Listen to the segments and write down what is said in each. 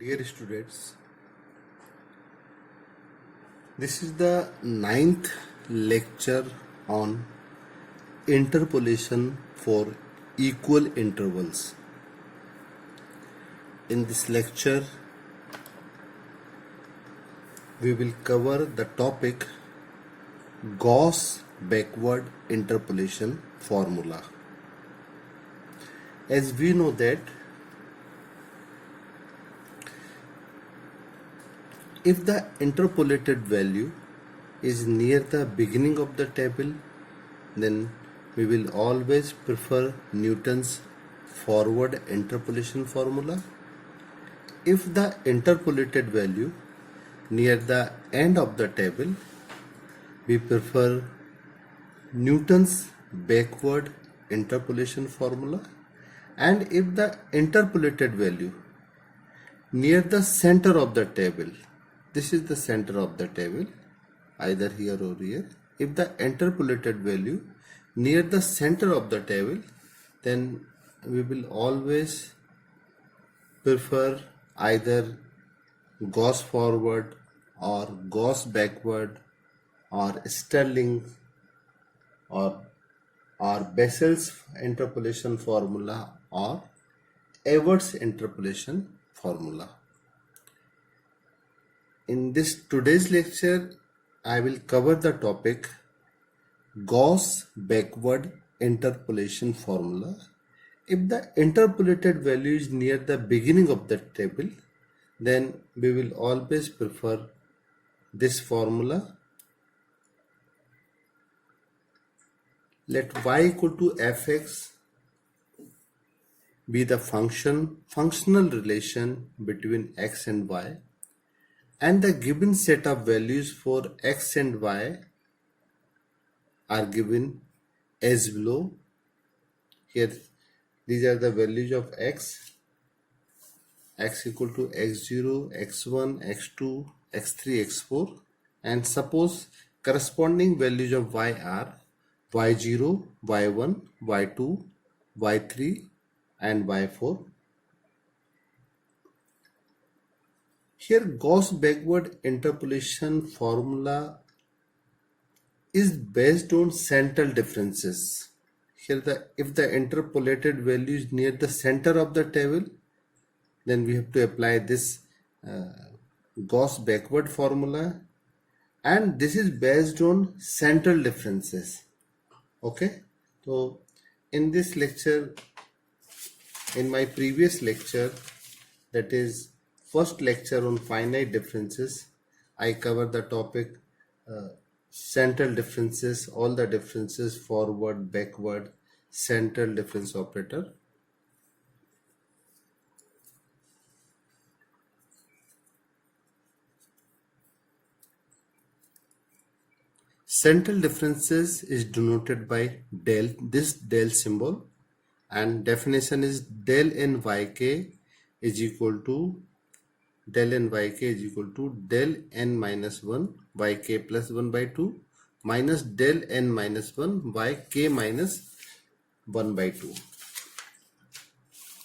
Dear students, this is the ninth lecture on interpolation for equal intervals. In this lecture, we will cover the topic Gauss backward interpolation formula. As we know that if the interpolated value is near the beginning of the table, then we will always prefer Newton's forward interpolation formula. If the interpolated value near the end of the table, we prefer Newton's backward interpolation formula. And if the interpolated value near the center of the table, this is the center of the table, either here or here. If the interpolated value near the center of the table, then we will always prefer either Gauss forward or Gauss backward or Stirling or Bessel's interpolation formula or Evert's interpolation formula. In today's lecture, I will cover the topic Gauss backward interpolation formula. If the interpolated value is near the beginning of the table, then we will always prefer this formula. Let y equal to fx be the functional relation between x and y, and the given set of values for x and y are given as below. Here these are the values of x equal to x0, x1, x2, x3, x4, and suppose corresponding values of y are y0, y1, y2, y3 and y4. Here Gauss backward interpolation formula is based on central differences. Here if the interpolated value is near the center of the table, then we have to apply this Gauss backward formula, and this is based on central differences. Okay, so in this lecture, in my previous lecture, that is first lecture on finite differences, I covered the topic central differences, all the differences, forward, backward, central difference operator. Central differences is denoted by del, this del symbol, and definition is del n yk is equal to del n yk is equal to del n minus 1 yk plus 1 by 2 minus del n minus 1 yk minus 1 by 2.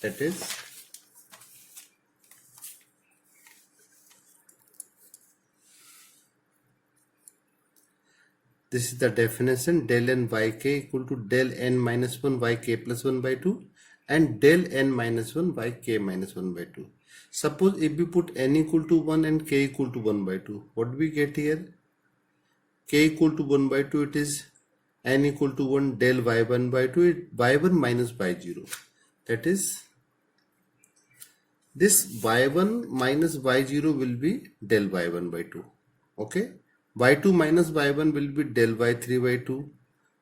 That is this is the definition, del n yk equal to del n minus 1 yk plus 1 by 2 and del n minus 1 yk minus 1 by 2. Suppose if we put n equal to 1 and k equal to 1 by 2, what do we get here? K equal to 1 by 2, it is n equal to 1 del y1 by 2, y1 minus y0. That is, this y1 minus y0 will be del y1 by 2. Okay, y2 minus y1 will be del y3 by 2,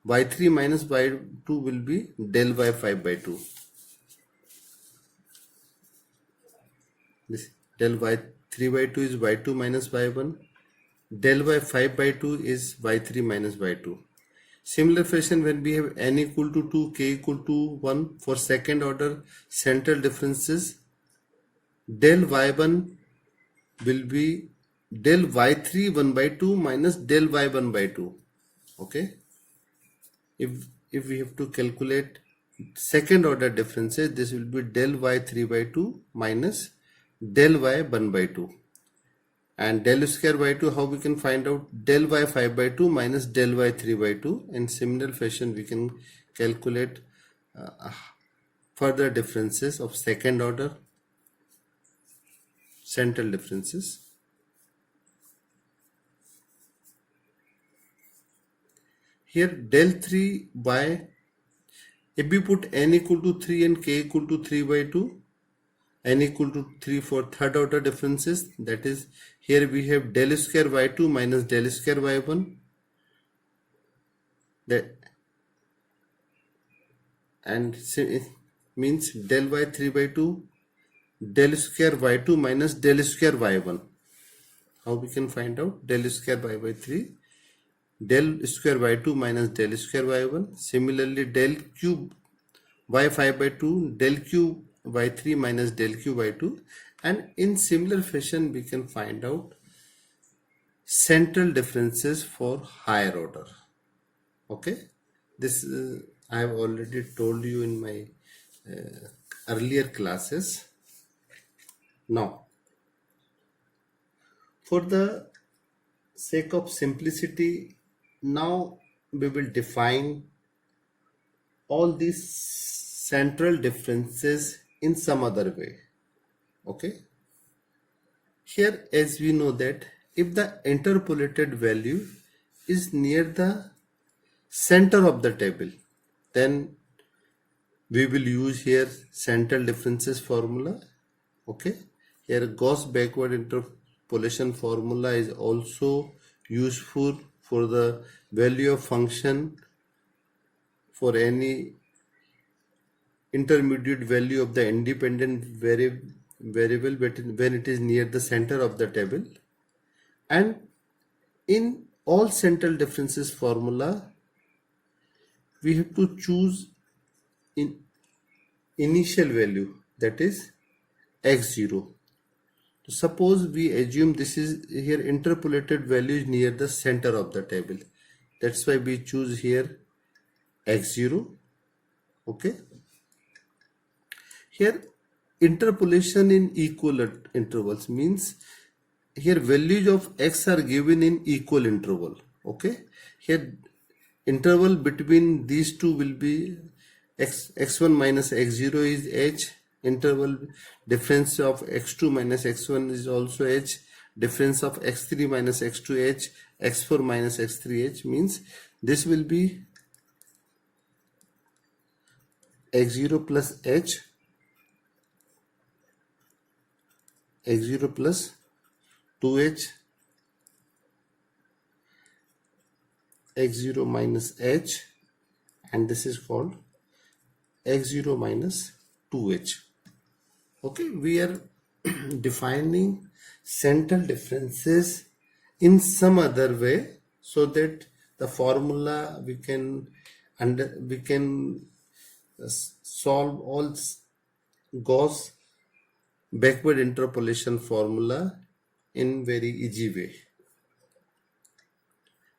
y3 minus y2 will be del y5 by 2. This del y3 by 2 is y2 minus y1, del y5 by 2 is y3 minus y2. Similar fashion, when we have n equal to 2, k equal to 1 for second order central differences, del y1 will be del y3 1 by 2 minus del y1 by 2. Okay, if we have to calculate second order differences, this will be del y3 by 2 minus del y 1 by 2. And del square by 2, how we can find out? Del y 5 by 2 minus del y 3 by 2. In similar fashion, we can calculate further differences of second order central differences. Here del 3y, if we put n equal to 3 and k equal to 3 by 2, n equal to 3 for third order differences, that is, here we have del square y2 minus del square y1, that and means del y 3 by 2 del square y2 minus del square y1. How we can find out? Del square y by 3 del square y2 minus del square y1. Similarly, del cube y5 by 2 del cube y3 minus del cube y2. And in similar fashion, we can find out central differences for higher order. Okay, this I have already told you in my earlier classes. Now, for the sake of simplicity, now we will define all these central differences in some other way. Okay, here, as we know that if the interpolated value is near the center of the table, then we will use here central differences formula. Okay, here Gauss backward interpolation formula is also useful for the value of function for any intermediate value of the independent variable when it is near the center of the table. And in all central differences formula, we have to choose in initial value, that is x0. So suppose we assume this is here interpolated value is near the center of the table. That's why we choose here x0. Okay. Here interpolation in equal intervals means here values of x are given in equal interval. Okay. Here interval between these two will be x1 minus x0 is h. Interval difference of x2 minus x1 is also h. Difference of x3 minus x2 h. x4 minus x3 h, means this will be x0 plus h, x0 plus 2h, x0 minus h, and this is called x0 minus 2h. Okay, we are defining central differences in some other way so that the formula we can solve all Gauss backward interpolation formula in very easy way.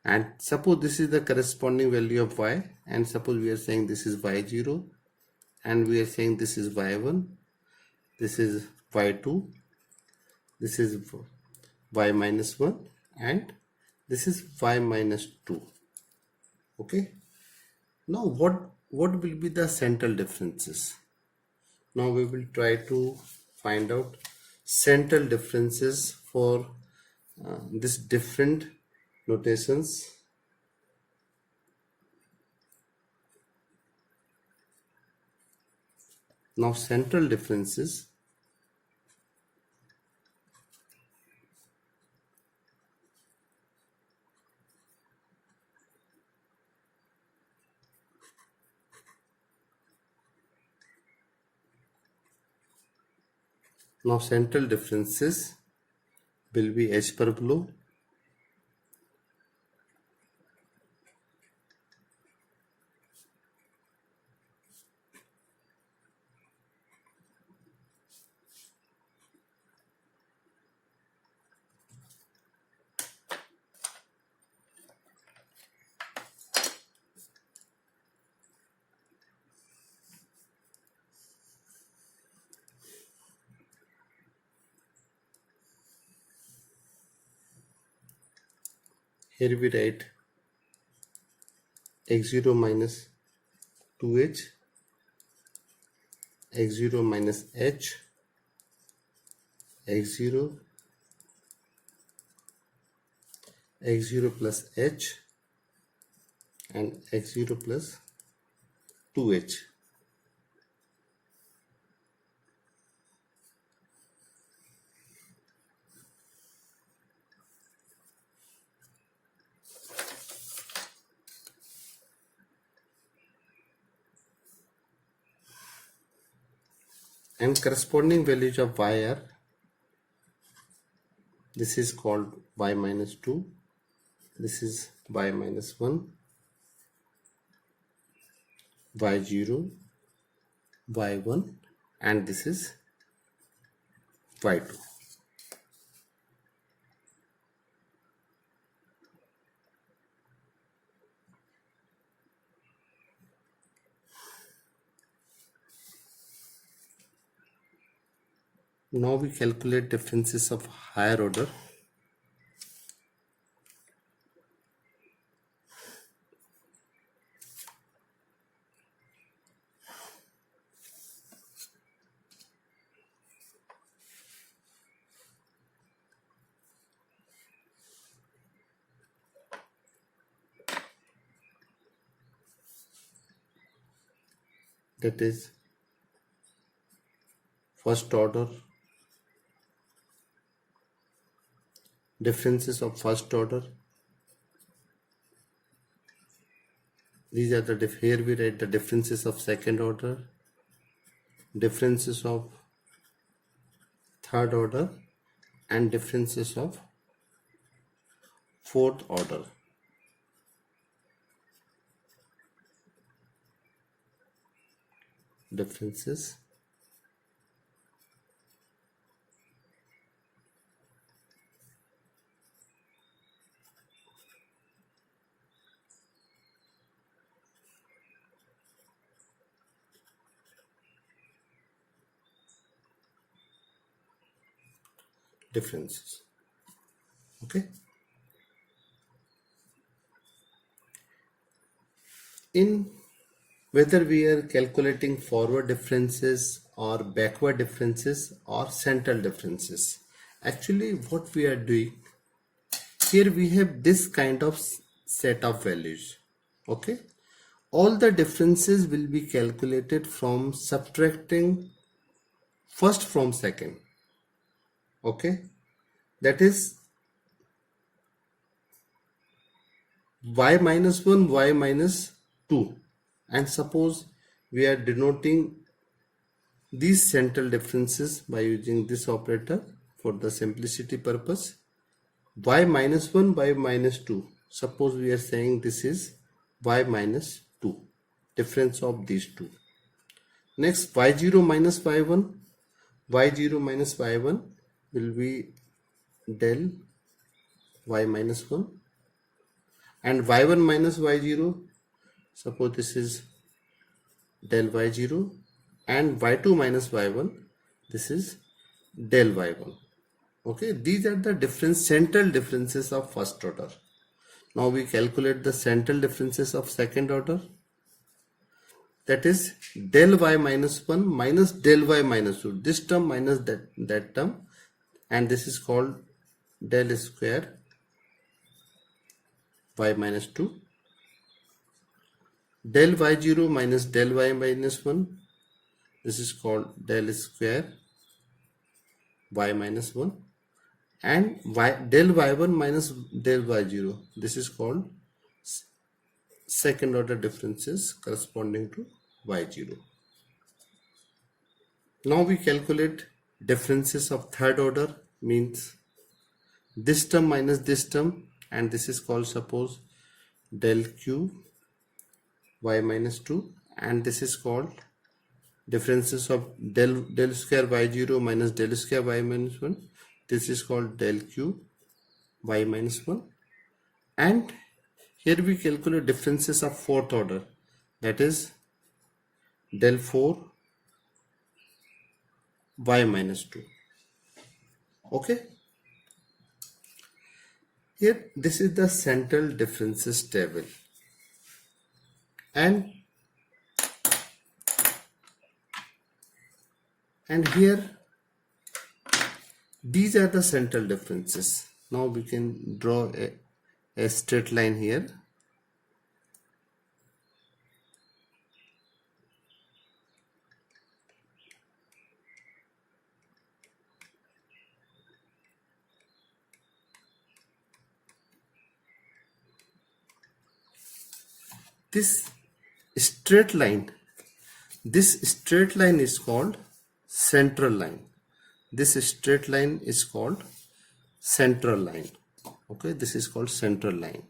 And suppose this is the corresponding value of y, and suppose we are saying this is y0 and we are saying this is y1, this is y2, this is y minus 1, and this is y minus 2. Okay, now what will be the central differences? Now we will try to find out central differences for this different notations. Now central differences will be as per below. Here we write x0 minus 2h, x0 minus h, x0, x0 plus h, and x0 plus 2h. And corresponding values of y are, this is called y minus 2, this is y minus 1, y0, y1, and this is y2. Now we calculate differences of higher order. That is first order, differences of first order. These are the here we write the differences of second order, differences of third order, and differences of fourth order. Differences differences. Okay. In whether we are calculating forward differences or backward differences or central differences, actually what we are doing here, we have this kind of set of values. Okay, all the differences will be calculated from subtracting first from second. Okay, that is y minus 1, y minus 2, and suppose we are denoting these central differences by using this operator for the simplicity purpose. Y minus 1, y minus 2, suppose we are saying this is y minus 2, difference of these two. Next, y0 minus y1, y0 minus y1 will be del y minus 1, and y1 minus y0, suppose this is del y0, and y2 minus y1, this is del y1. Okay, these are the different central differences of first order. Now we calculate the central differences of second order. That is del y minus 1 minus del y minus 2. This term minus that term, and this is called del square y minus 2. Del y0 minus del y minus 1. This is called del square y minus 1. And del y1 minus del y0. This is called second order differences corresponding to y0. Now we calculate differences of third order, means this term minus this term, and this is called suppose del q y minus 2, and this is called differences of del square y0 minus del square y minus 1. This is called del q y minus 1, and here we calculate differences of fourth order, that is del 4 y minus 2. Okay, Here, this is the central differences table, and here these are the central differences. Now we can draw a straight line here. This straight line, this straight line is called central line. This straight line is called central line. Okay, this is called central line.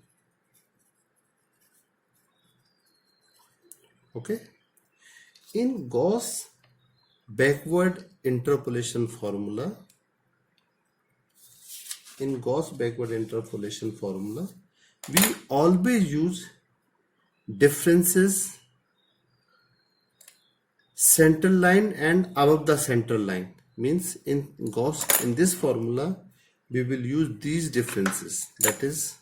Okay, in Gauss backward interpolation formula, we always use differences central line and above the central line. Means in Gauss, in this formula we will use these differences, that is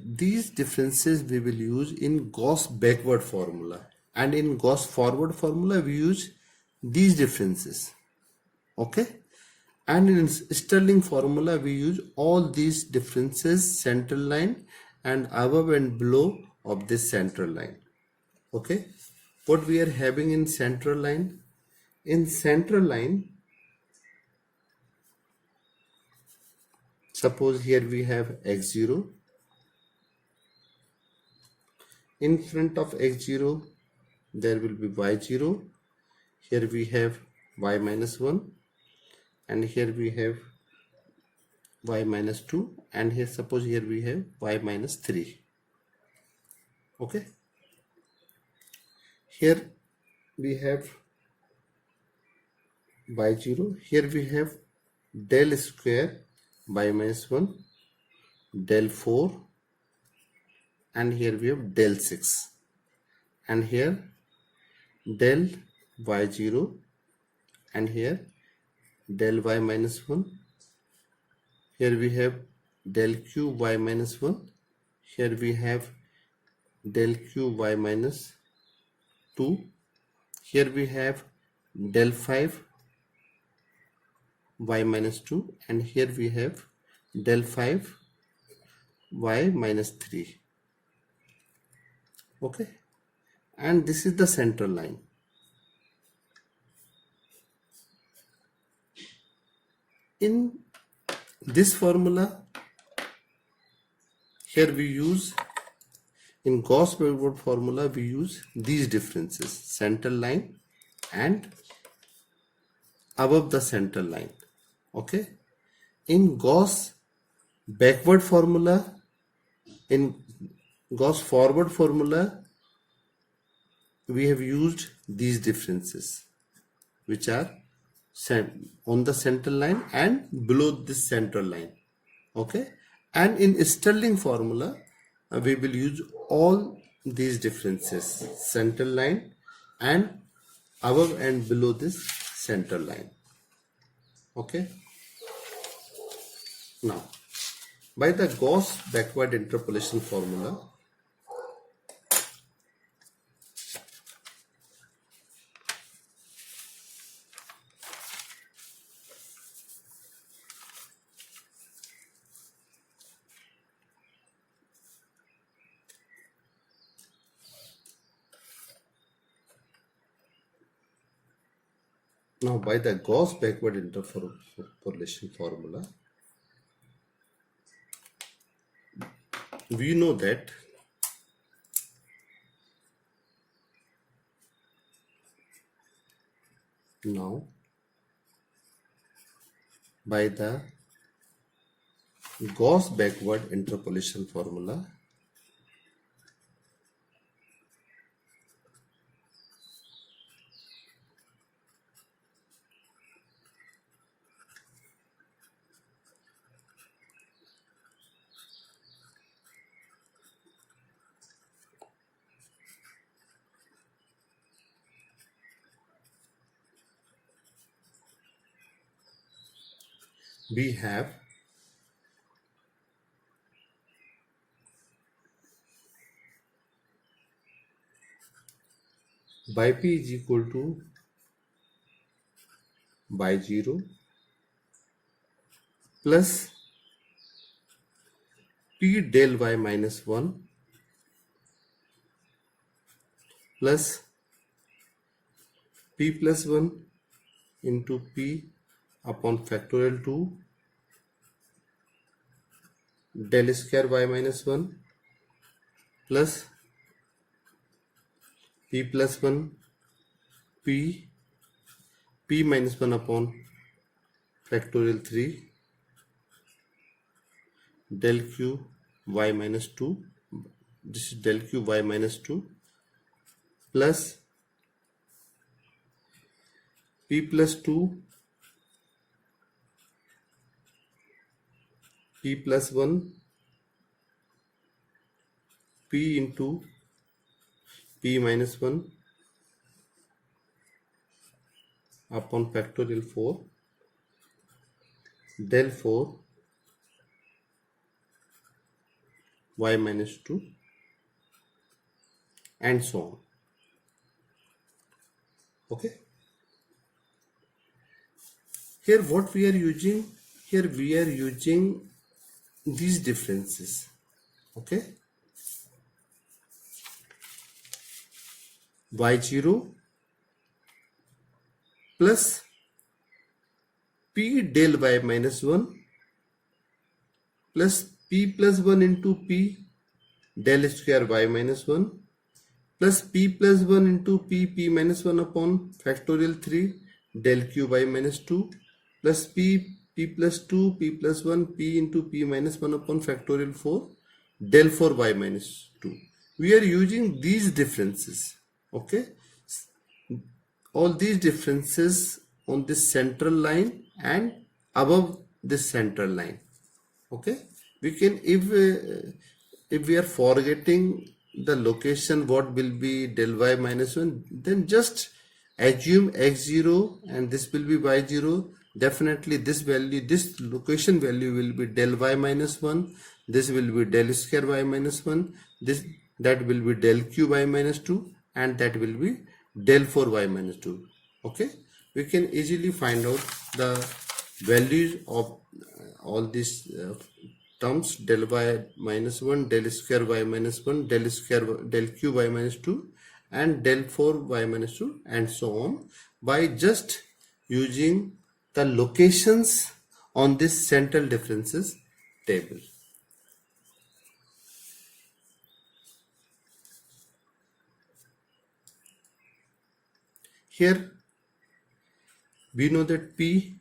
these differences we will use in Gauss backward formula, and in Gauss forward formula we use these differences. Okay, and in Stirling formula we use all these differences, central line and above and below of this central line. Okay, what we are having in central line? In central line, suppose here we have x0. In front of x0 there will be y0. Here we have y minus 1, and here we have y minus 2, and here suppose here we have y minus 3. Okay, here we have y0. Here we have del square y minus 1, del 4, and here we have del 6, and here del y0, and here del y minus 1. Here we have del q y minus 1. Here we have del q y minus 2. Here we have del 5 y minus 2, and here we have del 5 y minus 3. Okay, and this is the central line. In this formula, here we use, in Gauss backward formula we use these differences, central line and above the central line. Okay, in Gauss backward formula, in Gauss forward formula we have used these differences which are on the central line and below this central line. Okay, and in Stirling formula we will use all these differences, central line and above and below this central line. Okay, now by the Gauss backward interpolation formula, we know that now by the Gauss backward interpolation formula, we have by p is equal to by 0 plus p del y minus 1 plus p plus 1 into p upon factorial 2 del square y minus 1 plus p plus 1 p minus 1 upon factorial 3 del q y minus 2, this is del q y minus 2 plus p plus 2 p plus 1 p into p minus 1 upon factorial 4 del 4 y minus 2 and so on. Okay, here what we are using, here we are using these differences. Okay, y0 plus p del y minus 1 plus p plus 1 into p del square y minus 1 plus p plus 1 into p minus 1 upon factorial 3 del q y minus 2 plus p plus 2 p plus 1 p into p minus 1 upon factorial 4 del 4 y minus 2. We are using these differences. Okay, all these differences on this central line and above this central line. Okay, we can, if we are forgetting the location what will be del y minus 1, then just assume x0 and this will be y0. Definitely this value, this location value will be del y minus 1, this will be del square y minus 1, this that will be del q y minus 2 and that will be del 4 y minus 2. Okay, we can easily find out the values of all these terms, del y minus 1, del square y minus 1, del q y minus 2 and del 4 y minus 2 and so on, by just using the locations on this central differences table. Here we know that p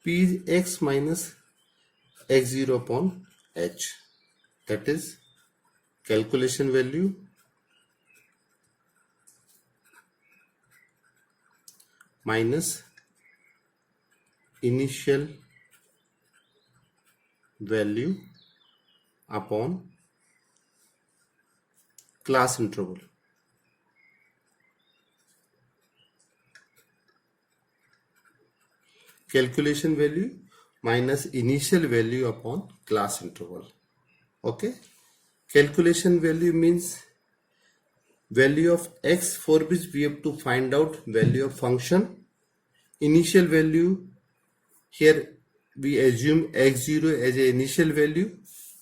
is x minus x0 upon h, that is calculation value minus initial value upon class interval. Calculation value minus initial value upon class interval. Okay, calculation value means value of x for which we have to find out value of function. Initial value, here we assume x0 as an initial value.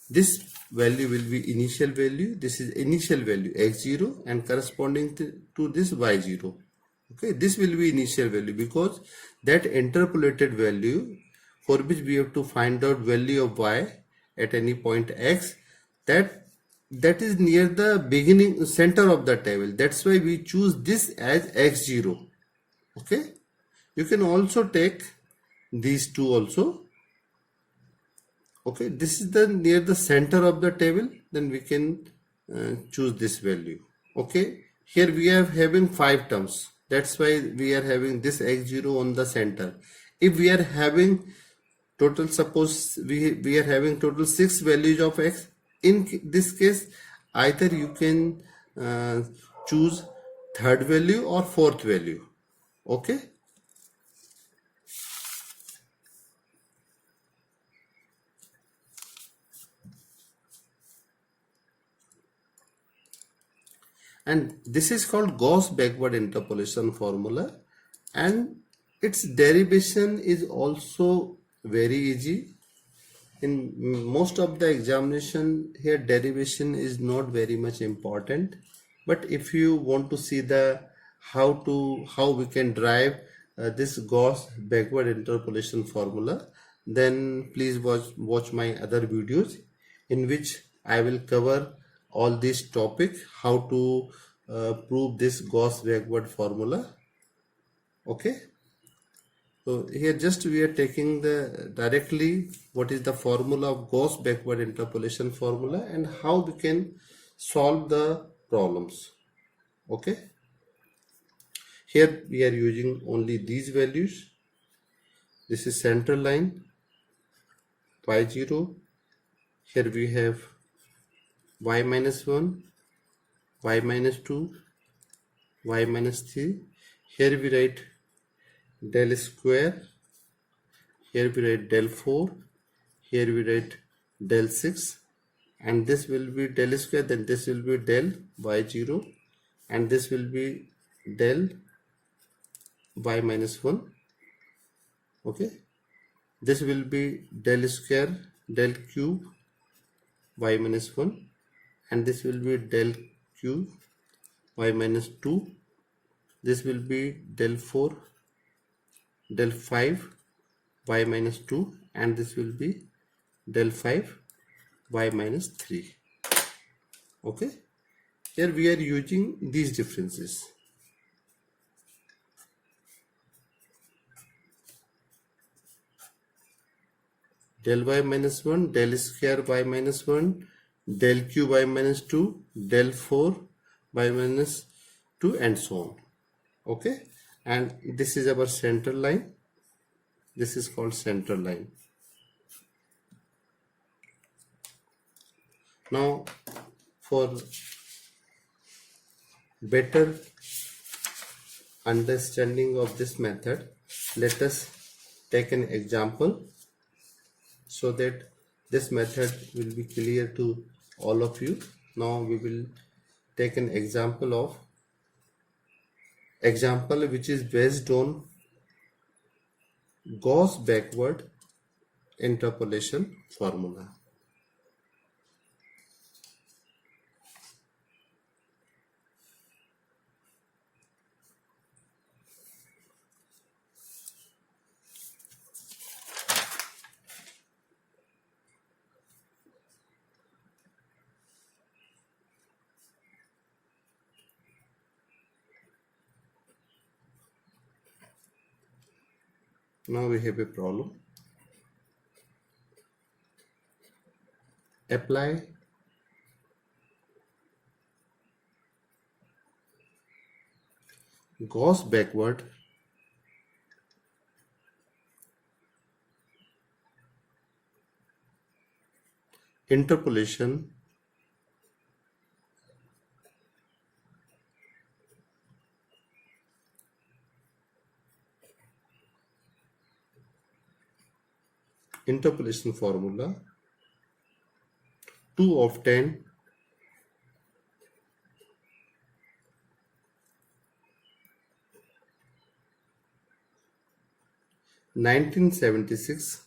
This value will be initial value, this is initial value x0 and corresponding to this y0. Okay, this will be initial value because that interpolated value for which we have to find out value of y at any point x, that is near the beginning center of the table. That's why we choose this as x0. Okay, you can also take these two also. Okay, this is the near the center of the table, then we can choose this value. Okay, here we are having 5 terms, that's why we are having this x0 on the center. If we are having total, suppose we are having total 6 values of x, in this case either you can choose third value or fourth value. Okay, and this is called Gauss backward interpolation formula, and its derivation is also very easy. In most of the examination here, derivation is not very much important, but if you want to see the how we can derive this Gauss backward interpolation formula, then please watch my other videos in which I will cover all these topics, how to prove this Gauss backward formula. Okay, so here just we are taking the directly what is the formula of Gauss backward interpolation formula and how we can solve the problems. Okay, here we are using only these values. This is central line y0. Here we have y minus 1, y minus 2, y minus 3. Here we write del square. Here we write del 4. Here we write del 6. And this will be del square, then this will be del y0, and this will be del y minus 1. Okay, this will be del square del cube y minus 1, and this will be del cube y minus 2. This will be del 4 del 5 y minus 2, and this will be del 5 y minus 3. Okay, here we are using these differences. Del y minus 1, del square y minus 1, del cube y minus 2, del 4 y minus 2, and so on. Okay, and this is our central line. This is called central line. Now, for better understanding of this method, let us take an example so that this method will be clear to all of you. Now we will take an example which is based on Gauss backward interpolation formula. Now we have a problem. Apply Gauss backward interpolation formula to obtain (1976)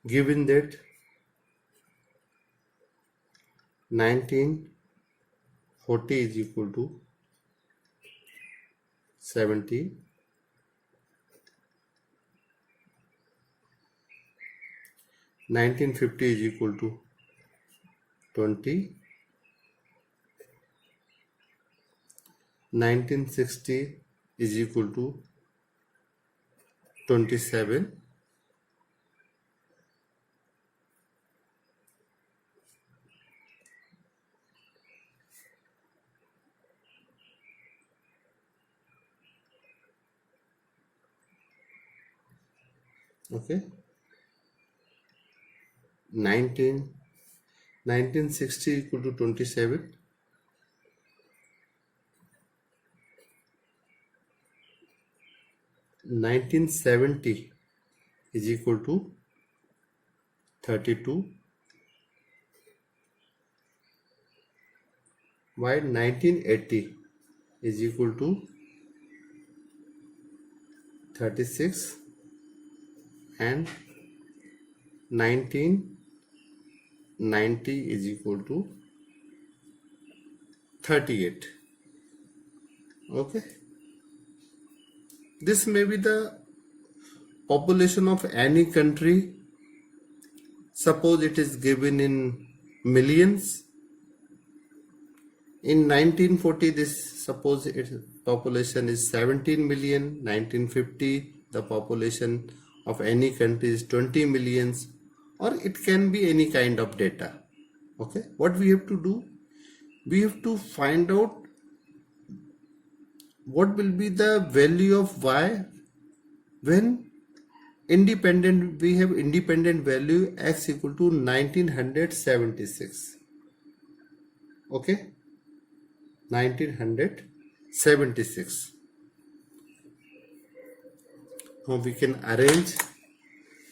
given that 1940 is equal to 70, 1950 is equal to 20, 1960 is equal to 27, okay, 1960 equal to 27, 1970 is equal to 32, while 1980 is equal to 36 and 1990 is equal to 38. Okay, this may be the population of any country. Suppose it is given in millions. In 1940, this suppose its population is 17 million. 1950, the population of any country is 20 millions, or it can be any kind of data. Okay, what we have to do? We have to find out what will be the value of y when independent, we have independent value x equal to 1976. Okay, 1976. Now we can arrange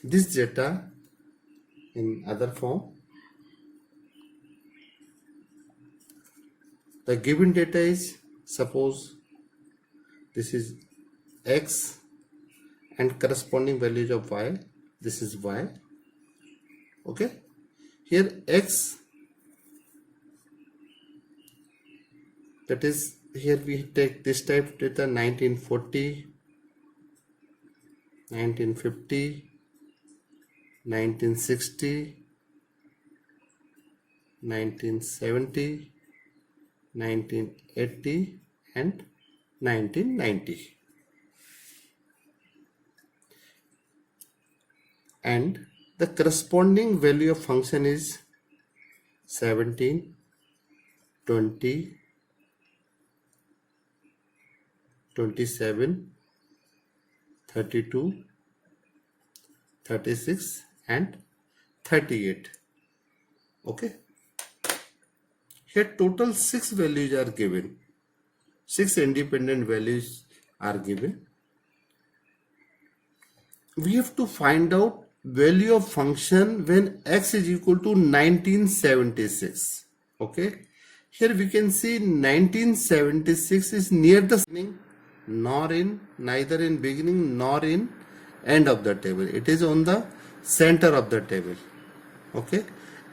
this data in other form. The given data is, suppose this is x and corresponding values of y. This is y. Okay, here x, that is, here we take this type of data: 1940, 1950, 1960, 1970, 1980 and 1990. And the corresponding value of function is 17, 20, 27, 32, 36 and 38. Okay, here total 6 values are given. 6 independent values are given. We have to find out value of function when x is equal to 1976. Okay, here we can see 1976 is near the beginning, neither in beginning nor in end of the table. It is on the center of the table. Okay,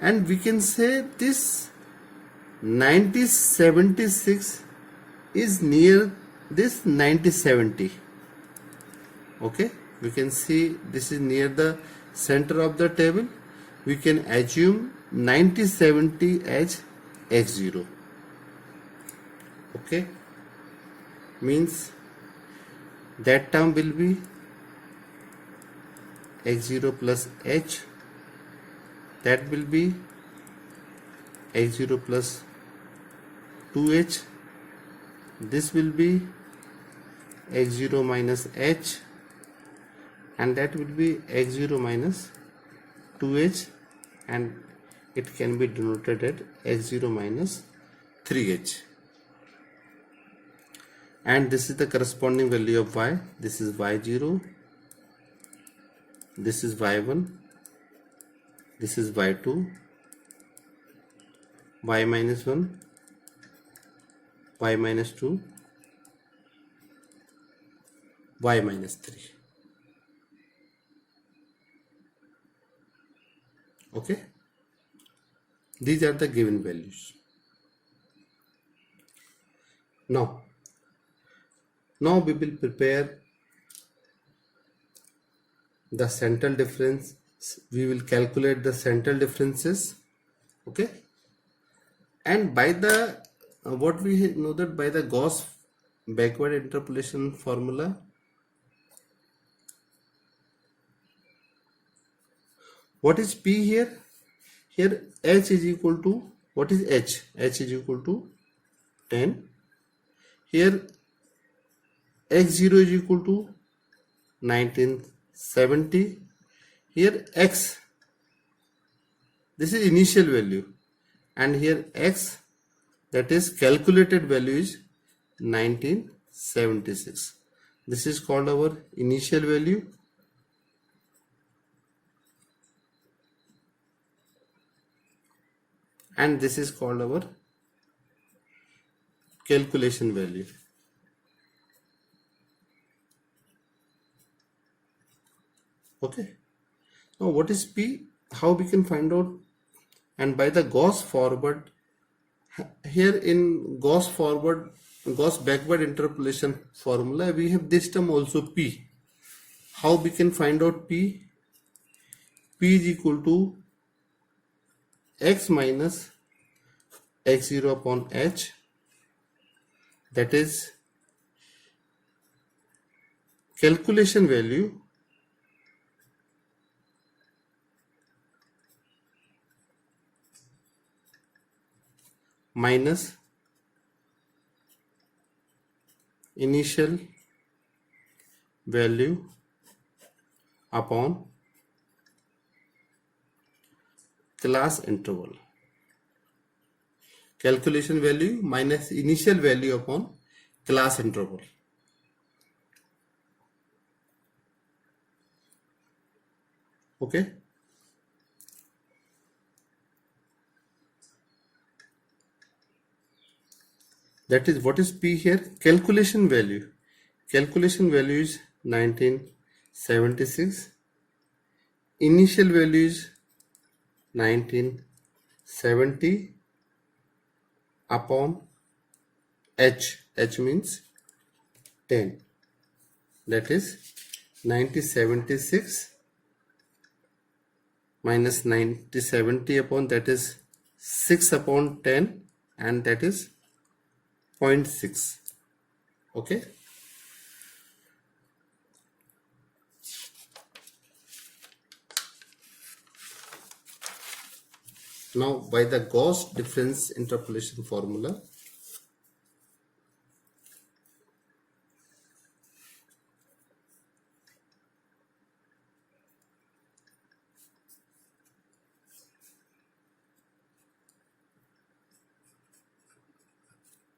and we can say this 1976 is near this 1970. Okay, we can see this is near the center of the table. We can assume 1970 as x0. Okay, means that term will be x0 plus h, that will be x0 plus 2h, this will be x0 minus h, and that will be x0 minus 2h, and it can be denoted at x0 minus 3h. And this is the corresponding value of y. This is y0, this is y1, this is y2, y minus 1, y minus 2, y minus 3. Okay, these are the given values. Now we will prepare the central difference. We will calculate the central differences. Okay, and by the what we know that by the Gauss backward interpolation formula, what is P here? Here H is equal to, what is H? H is equal to 10. Here x0 is equal to 1970. Here x, this is initial value, and here x, that is calculated value, is 1976. This is called our initial value, and this is called our calculation value. Okay, now what is P? How we can find out? And by the Gauss forward, here in Gauss backward interpolation formula, we have this term also P. How we can find out P? P is equal to x minus x0 upon h, that is calculation value minus initial value upon class interval. Calculation value minus initial value upon class interval. Okay. That is, what is P here? Calculation value. Calculation value is 1976. Initial value is 1970 upon H. H means 10. That is 1976 minus 9070 upon, that is 6 upon 10, and that is 0.6. Okay. Now by the Gauss difference interpolation formula,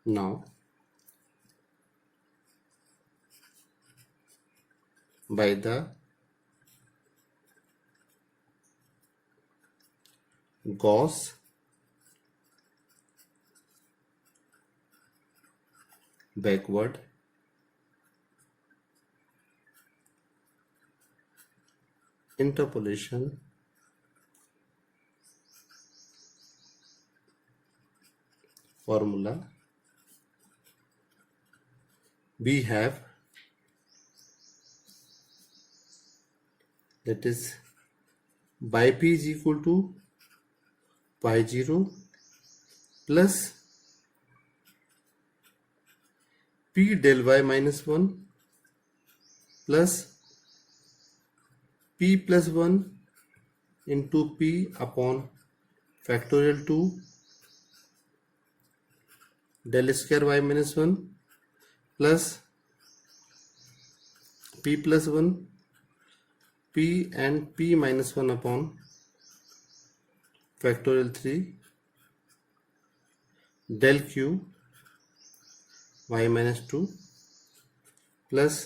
now by the Gauss backward interpolation formula, we have, that is by P is equal to pi 0 plus P del y minus 1 plus P plus 1 into P upon factorial 2 del square y minus 1 plus P plus 1 P and P minus 1 upon factorial 3 del q y minus 2 plus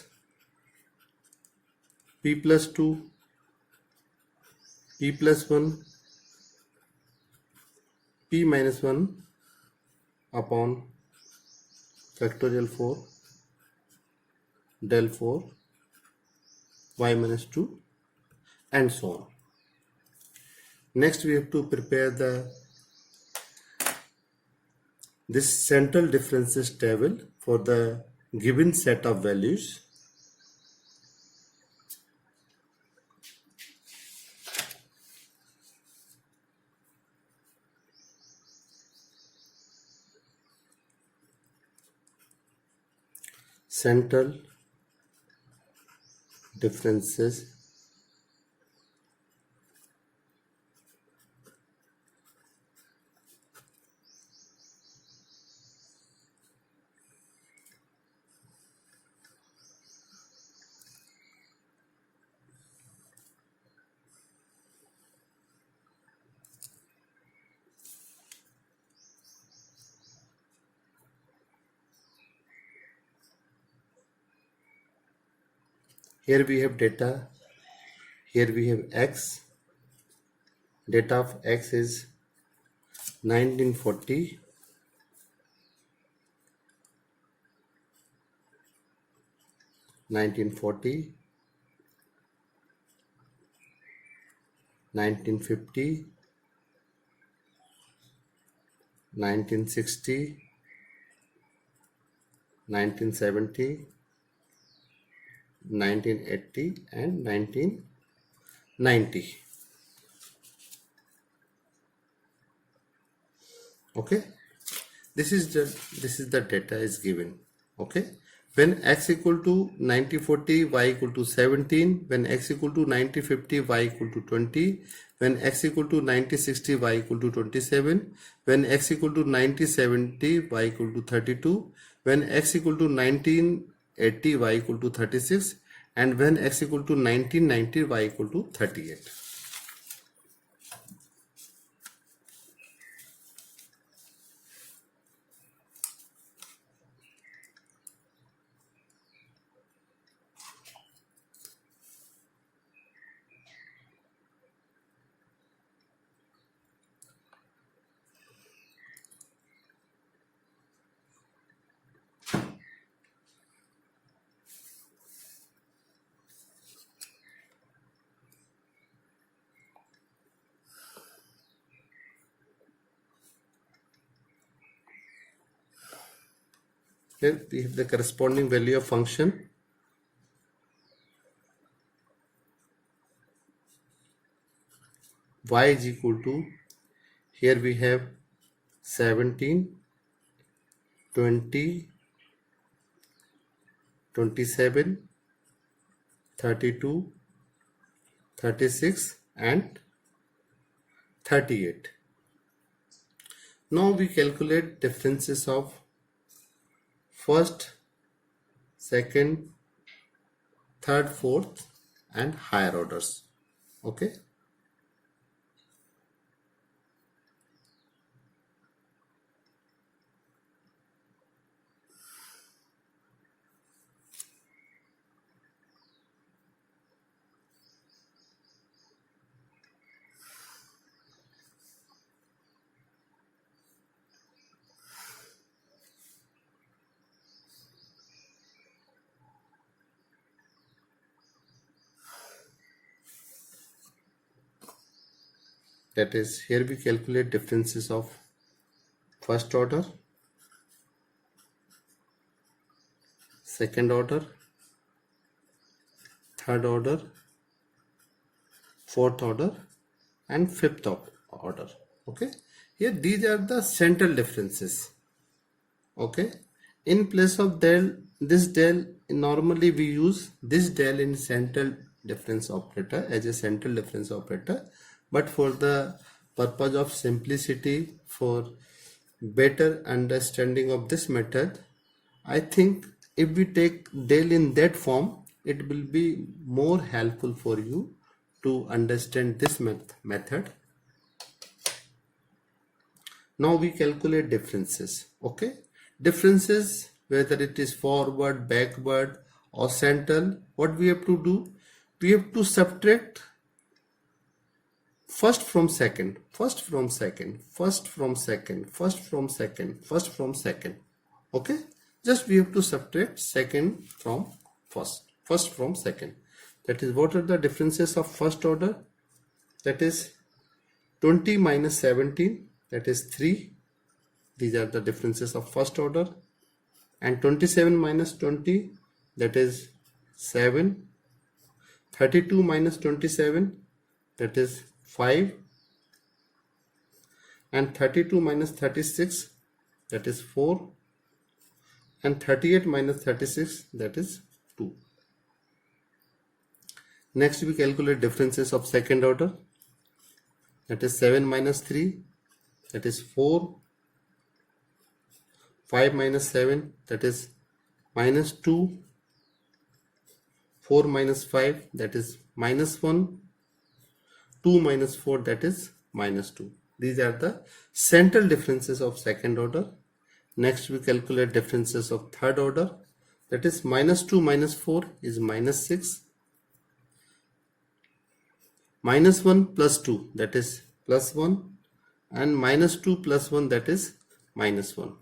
P plus 2 P plus 1 P minus 1 upon factorial 4 del 4 y minus 2, and so on. Next we have to prepare this central differences table for the given set of values. Central differences here we have data, here we have x, data of x is 1940, 1940, 1950, 1960, 1970, 1980 and 1990. Okay, this is the data is given. Okay, when x equal to 9040, y equal to 17, when x equal to 9050, y equal to 20, when x equal to 9060, y equal to 27, when x equal to 9070, y equal to 32, when x equal to 1980, y equal to 36, and when x equal to 1990, y equal to 38. Here we have the corresponding value of function. Y is equal to, here we have 17, 20, 27, 32, 36 and 38. Now we calculate differences of first, second, third, fourth and higher orders. Okay. That is, here we calculate differences of first order, second order, third order, fourth order and fifth order. Okay, here these are the central differences. Okay, in place of this del, normally we use this del in central difference operator as a central difference operator, but for the purpose of simplicity, for better understanding of this method, I think if we take del in that form, it will be more helpful for you to understand this method. Now we calculate differences. Okay, differences, whether it is forward, backward or central, what we have to do, we have to subtract first from second, first from second, first from second, first from second, first from second. Okay, just we have to subtract second from first, first from second. That is, what are the differences of first order? That is 20 minus 17, that is 3. These are the differences of first order. And 27 minus 20, that is 7. 32 minus 27, that is 5. And 32 minus 36, that is 4. And 38 minus 36, that is 2. Next we calculate differences of second order. That is 7 minus 3, that is 4. 5 minus 7, that is minus 2. 4 minus 5, that is minus 1. 2 minus 4, that is minus 2. These are the central differences of second order. Next we calculate differences of third order. That is minus 2 minus 4 is minus 6. Minus 1 plus 2, that is plus 1. and minus 2 plus 1, that is minus 1.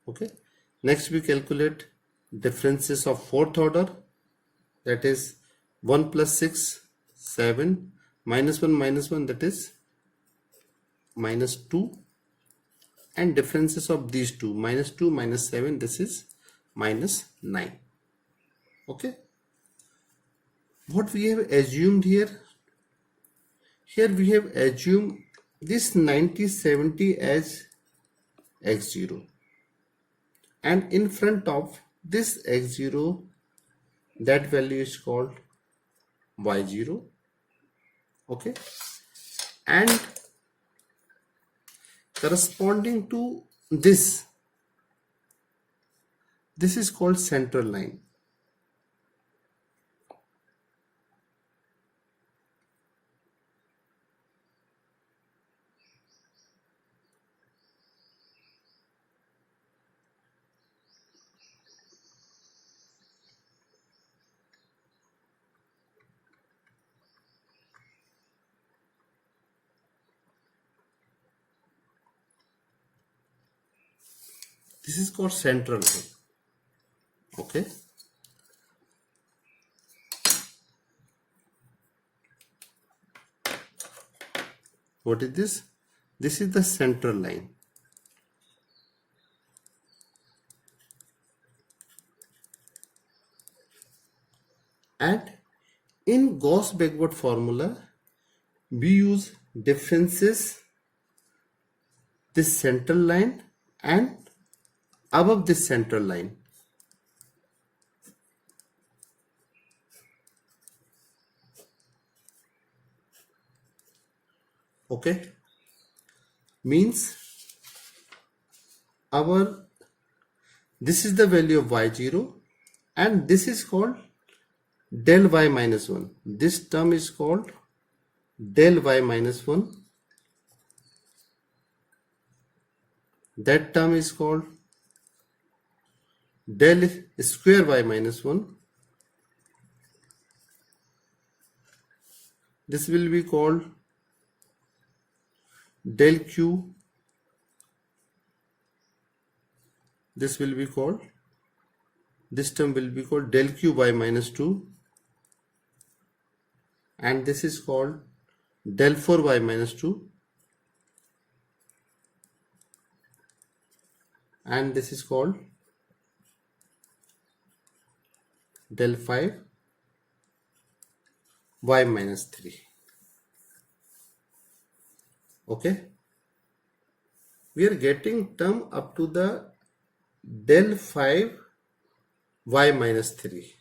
Okay, next we calculate differences of fourth order, that is 1 plus 6 7, minus 1, that is minus 2, and differences of these two, minus 2 minus 7, this is minus 9. Okay, what we have assumed here we have assumed this 90/70 as x0, and in front of this x0 that value is called y0. Okay, and corresponding to this is called central line. This is called central line. Okay, what is this? This is the central line. And in Gauss backward formula we use differences this central line and above this central line. Okay, means this is the value of y0, and this is called del y minus 1. This term is called del y minus 1. That term is called del square y minus 1. This will be called del q. This will be called, this term will be called del q by minus 2, and this is called del 4 by minus 2, and this is called del 5 y minus 3. Okay, we are getting term up to the del 5 y minus 3.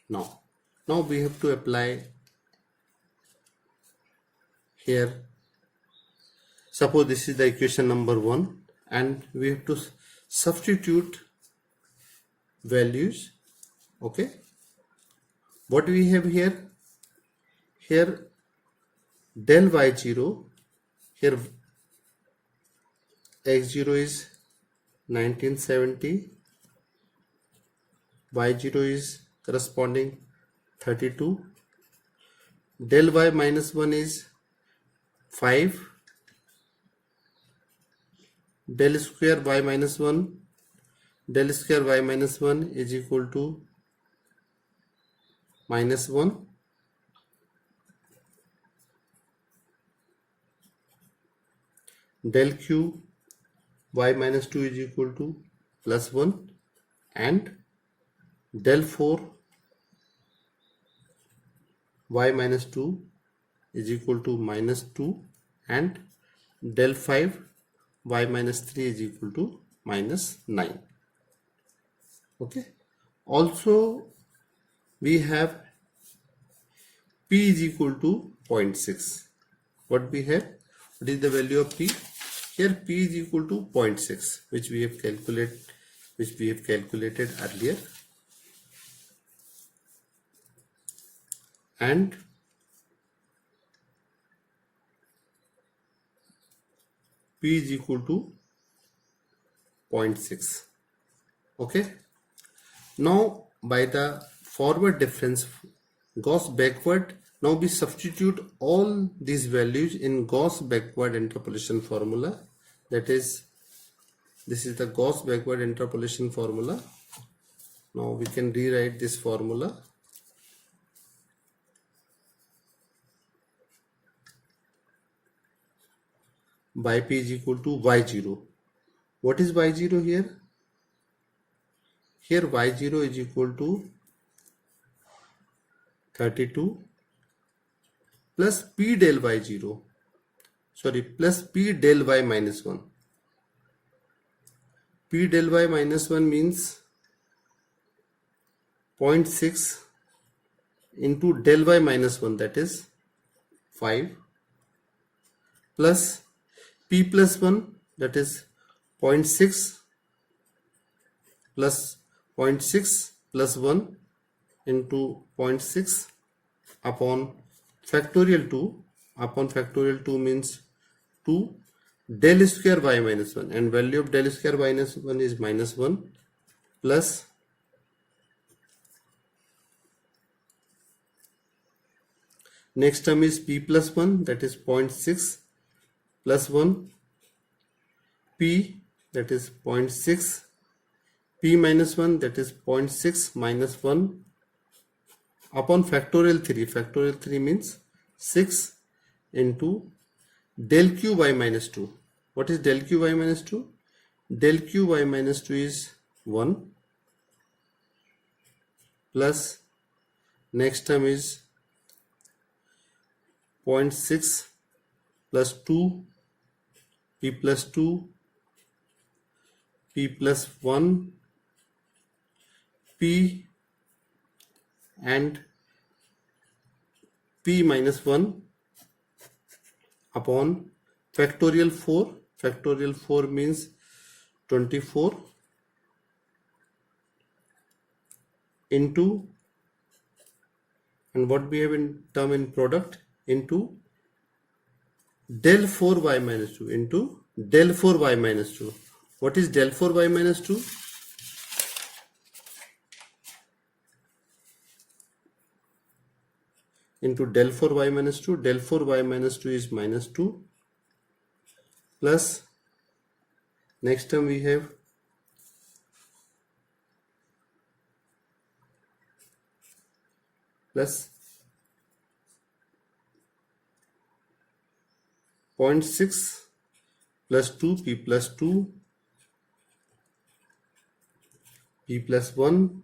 Now we have to apply here. Suppose this is the equation number 1, and we have to substitute values. Okay, what we have here del y0, here x0 is 1970, y0 is corresponding 32, del y minus 1 is 5, del square y minus 1 is equal to minus 1, del q y minus 2 is equal to plus 1, and del 4 y minus 2 is equal to minus 2, and del 5 y minus 3 is equal to minus 9. Okay, also we have p is equal to 0.6. What we have? What is the value of p? Here p is equal to 0.6, which we have calculated earlier, and p is equal to 0.6. Okay, now by the forward difference, Gauss backward Now we substitute all these values in Gauss backward interpolation formula. That is, this is the Gauss backward interpolation formula. Now we can rewrite this formula. By P is equal to Y0. What is Y0 here? Here Y0 is equal to 32 plus P del Y0. Sorry, plus P del Y minus 1. P del Y minus 1 means 0.6 into del Y minus 1, that is 5, plus P plus 1, that is 0.6 plus 0.6 plus 1 into 0.6 upon factorial 2. Upon factorial 2 means 2 del square y minus 1, and value of del square y minus 1 is minus 1, plus next term is P plus 1, that is 0.6 plus 1, P, that is 0.6, P minus 1, that is 0.6 minus 1 upon factorial 3. Factorial 3 means 6 into del q y minus 2. What is del q y minus 2? Del q y minus 2 is 1, plus next term is 0.6 plus 2, P plus 2, P plus 1, P and P minus 1 upon factorial 4. Factorial 4 means 24 into, and what we have in term in product, into del 4y minus 2 into del 4y minus 2. What is del 4y minus 2? Into del 4y minus 2. Del 4y minus 2 is minus 2, plus next term we have plus 0.6 plus 2, P plus 2, P plus 1,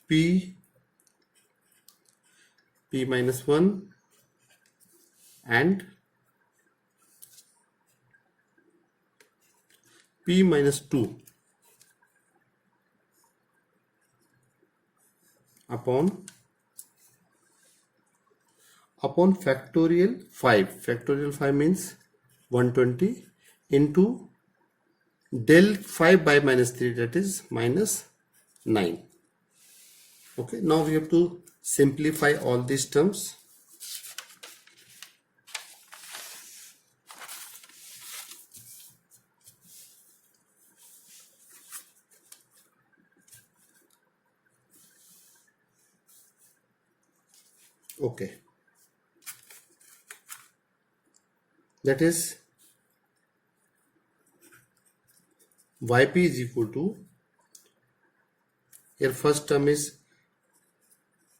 P minus 1 and P minus 2 upon factorial 5. Factorial 5 means 120 into del 5 by minus 3, that is minus 9. Okay, now we have to simplify all these terms. Okay, that is yp is equal to, here first term is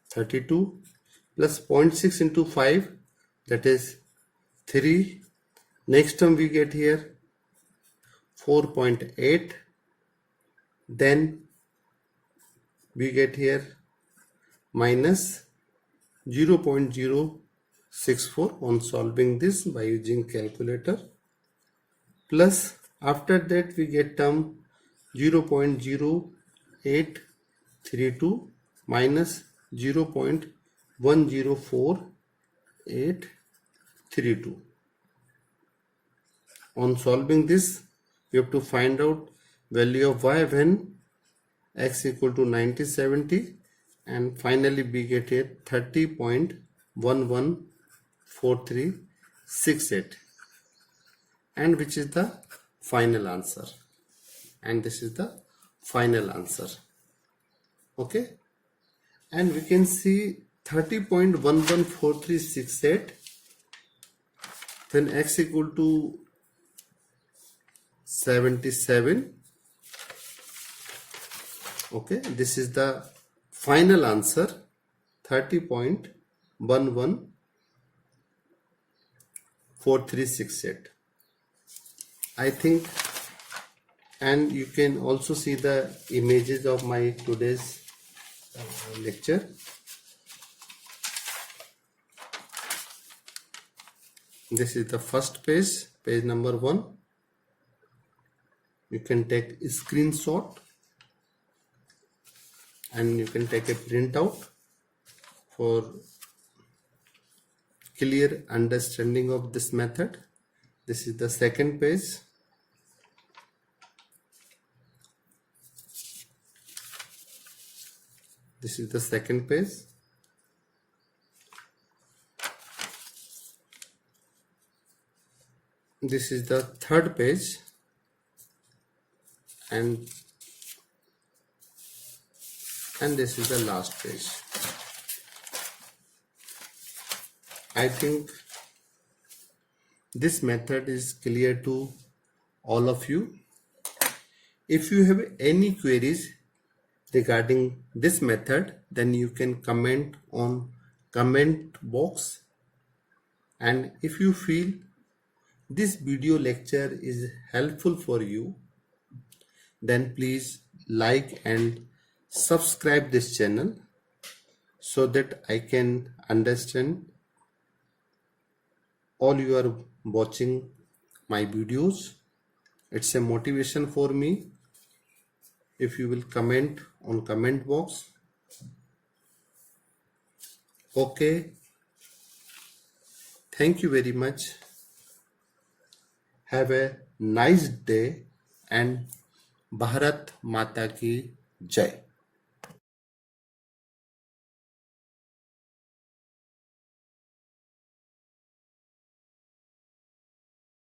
32 plus 0.6 into 5, that is 3. Next term we get here 4.8, then we get here minus 0.064 on solving this by using calculator, plus after that we get term 0.0832 minus 0.104832. On solving this, we have to find out value of y when x equal to 90, 70, and finally we get here 30.114368, and which is the final answer, and this is the final answer. Okay, and we can see 30.114368, then x equal to 77. Okay, this is the final answer, 30.114368. I think, and you can also see the images of my today's lecture. This is the first page, page number 1. You can take a screenshot and you can take a printout for clear understanding of this method. This is the second page. This is the second page. This is the third page, and this is the last page. I think this method is clear to all of you. If you have any queries regarding this method, then you can comment on comment box, and if you feel this video lecture is helpful for you, then please like and subscribe this channel so that I can understand all you are watching my videos. It's a motivation for me if you will comment on comment box. Okay, thank you very much. Have a nice day and Bharat Mata ki Jai.